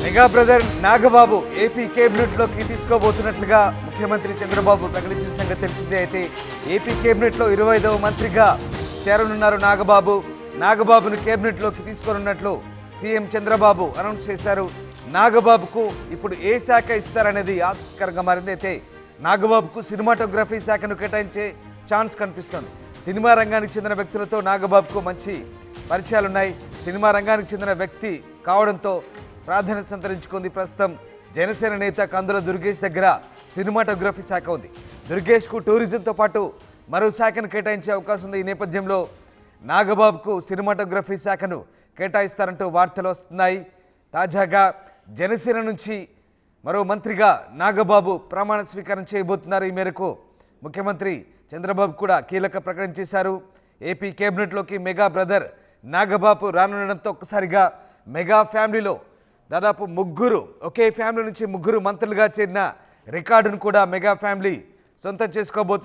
Mega brother Nagababu AP కేబినెట్లోకి తీసుకోబోతున్నట్లుగా ముఖ్యమంత్రి చంద్రబాబు ప్రకటించిన సంగతి తెలిసిందే. అయితే ఏపీ కేబినెట్లో 25వ మంత్రిగా చేరనున్నారు నాగబాబు. నాగబాబును కేబినెట్లోకి తీసుకోనున్నట్లు సీఎం చంద్రబాబు అనౌన్స్ చేశారు. నాగబాబుకు ఇప్పుడు ఏ శాఖ ఇస్తారనేది ఆసక్తికరంగా మారింది. అయితే నాగబాబుకు సినిమాటోగ్రఫీ శాఖను కేటాయించే ఛాన్స్ కనిపిస్తోంది. సినిమా రంగానికి చెందిన వ్యక్తులతో నాగబాబుకు మంచి పరిచయాలున్నాయి. సినిమా రంగానికి చెందిన వ్యక్తి కావడంతో ప్రాధాన్యత సంతరించుకుంది. ప్రస్తుతం జనసేన నేత కందుల దుర్గేష్ దగ్గర సినిమాటోగ్రఫీ శాఖ ఉంది. దుర్గేష్కు టూరిజంతో పాటు మరో శాఖను కేటాయించే అవకాశం ఉంది. ఈ నేపథ్యంలో నాగబాబుకు సినిమాటోగ్రఫీ శాఖను కేటాయిస్తారంటూ వార్తలు వస్తున్నాయి. తాజాగా జనసేన నుంచి మరో మంత్రిగా నాగబాబు ప్రమాణ స్వీకారం చేయబోతున్నారు. ఈ మేరకు ముఖ్యమంత్రి చంద్రబాబు కూడా కీలక ప్రకటన చేశారు. ఏపీ కేబినెట్లోకి మెగా బ్రదర్ నాగబాబు రానుండడంతో ఒక్కసారిగా మెగా ఫ్యామిలీలో దాదాపు ఒకే ఫ్యామిలీ నుంచి ముగ్గురు మంత్రులుగా చేరిన రికార్డును కూడా మెగా ఫ్యామిలీ సొంతం చేసుకోబోతుంది.